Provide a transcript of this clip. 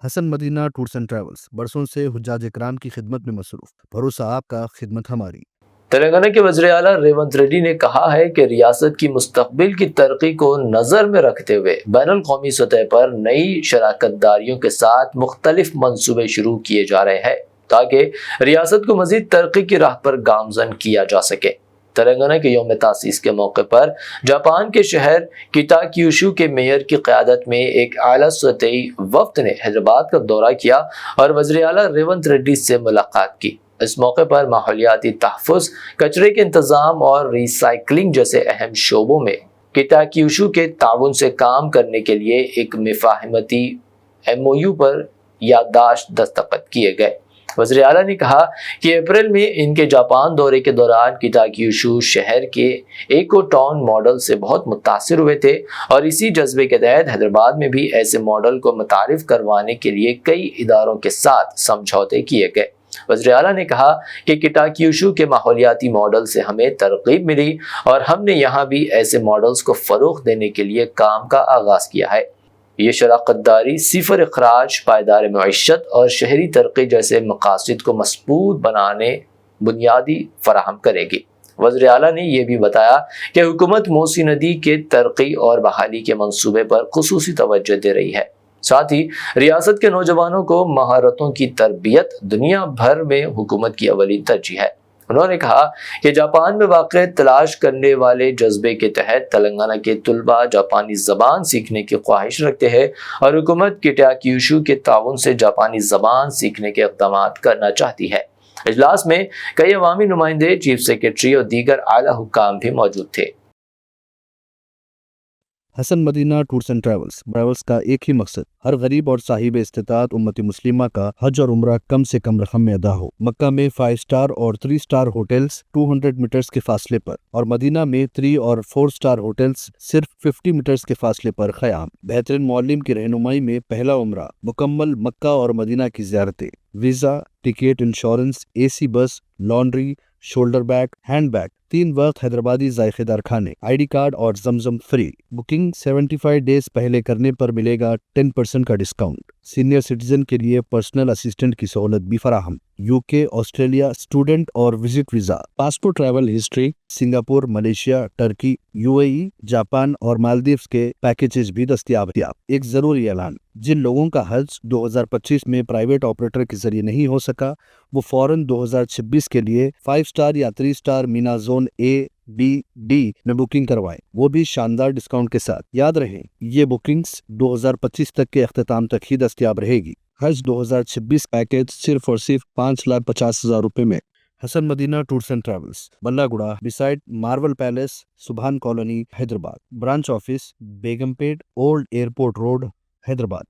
Hasan Madina tours and travels برسوں سے حجاج اکرام کی خدمت میں مصروف، بھروسہ آپ کا، خدمت ہماری۔ تلنگانہ کے وزیر اعلیٰ ریونت ریڈی نے کہا ہے کہ ریاست کی مستقبل کی ترقی کو نظر میں رکھتے ہوئے بین الاقوامی سطح پر نئی شراکت داریوں کے ساتھ مختلف منصوبے شروع کیے جا رہے ہیں تاکہ ریاست کو مزید ترقی کی راہ پر گامزن کیا جا سکے۔ تلنگانہ کے یوم تاسیس کے موقع پر جاپان کے شہر کیٹاکیوشو کے میئر کی قیادت میں ایک اعلیٰ سطحی وفد نے حیدرآباد کا دورہ کیا اور وزیر اعلیٰ ریونت ریڈی سے ملاقات کی۔ اس موقع پر ماحولیاتی تحفظ، کچرے کے انتظام اور ری سائیکلنگ جیسے اہم شعبوں میں کیٹاکیوشو کے تعاون سے کام کرنے کے لیے ایک مفاہمتی MOU پر یادداشت دستخط کیے گئے۔ وزیر اعلیٰ نے کہا کہ اپریل میں ان کے جاپان دورے کے دوران کیٹاکیوشو شہر کے ایکو ٹاؤن ماڈل سے بہت متاثر ہوئے تھے اور اسی جذبے کے تحت حیدرآباد میں بھی ایسے ماڈل کو متعارف کروانے کے لیے کئی اداروں کے ساتھ سمجھوتے کیے گئے۔ وزیر اعلیٰ نے کہا کہ کیٹاکیوشو کے ماحولیاتی ماڈل سے ہمیں ترغیب ملی اور ہم نے یہاں بھی ایسے ماڈلز کو فروغ دینے کے لیے کام کا آغاز کیا ہے۔ یہ شراکت داری صفر اخراج، پائیدار معیشت اور شہری ترقی جیسے مقاصد کو مضبوط بنانے بنیادی فراہم کرے گی۔ وزیر اعلیٰ نے یہ بھی بتایا کہ حکومت موسی ندی کے ترقی اور بحالی کے منصوبے پر خصوصی توجہ دے رہی ہے۔ ساتھ ہی ریاست کے نوجوانوں کو مہارتوں کی تربیت دنیا بھر میں حکومت کی اولین ترجیح ہے۔ انہوں نے کہا کہ جاپان میں واقع تلاش کرنے والے جذبے کے تحت تلنگانہ کے طلباء جاپانی زبان سیکھنے کی خواہش رکھتے ہیں اور حکومت کیٹاکیوشو کے تعاون سے جاپانی زبان سیکھنے کے اقدامات کرنا چاہتی ہے۔ اجلاس میں کئی عوامی نمائندے، چیف سیکرٹری اور دیگر اعلیٰ حکام بھی موجود تھے۔ حسن مدینہ ٹورس اینڈ ٹریولز کا ایک ہی مقصد، ہر غریب اور صاحب استطاعت امت مسلمہ کا حج اور عمرہ کم سے کم رقم میں ادا ہو۔ مکہ میں 5 سٹار اور 3 سٹار ہوٹلز 200 میٹرز کے فاصلے پر اور مدینہ میں 3 اور 4 سٹار ہوٹلز صرف 50 میٹرز کے فاصلے پر قیام۔ بہترین معلم کی رہنمائی میں پہلا عمرہ، مکمل مکہ اور مدینہ کی زیارتیں، visa, ticket, insurance, AC bus, laundry, shoulder bag, hand bag, 3 وقت حیدرآبادی ذائقے دار کھانے، ID کارڈ اور زمزم فری۔ بکنگ 75 ڈیز پہلے کرنے پر ملے گا 10% کا ڈسکاؤنٹ۔ سینئر سٹیزن کے لیے پرسنل اسسٹنٹ کی سہولت بھی فراہم۔ UK، آسٹریلیا اسٹوڈنٹ اور visit visa, passport, travel history, Singapore, Malaysia, Turkey, UAE، Japan اور مالدیوز کے پیکیجز بھی دستیاب۔ ایک ضروری اعلان، جن لوگوں کا حج 2025 میں پرائیویٹ آپریٹر کے ذریعے نہیں ہو سکا، وہ فوراً 2026 کے لیے 5 سٹار یا 3 star Mina zone A، B، D میں بکنگ کروائیں، وہ بھی شاندار ڈسکاؤنٹ کے ساتھ۔ یاد رہے، یہ بکنگز 2025 تک کے اختتام تک ہی دستیاب رہے گی۔ حج 2026 پیکیج صرف اور صرف 5,50,000 روپے میں۔ حسن مدینہ ٹورس اینڈ ٹریولز، بلہ گڑا، بسائڈ مارول پیلیس، سبحان کالونی، حیدرآباد۔ برانچ آفس، بیگم پیٹ، اولڈ ایئرپورٹ روڈ، حیدرآباد۔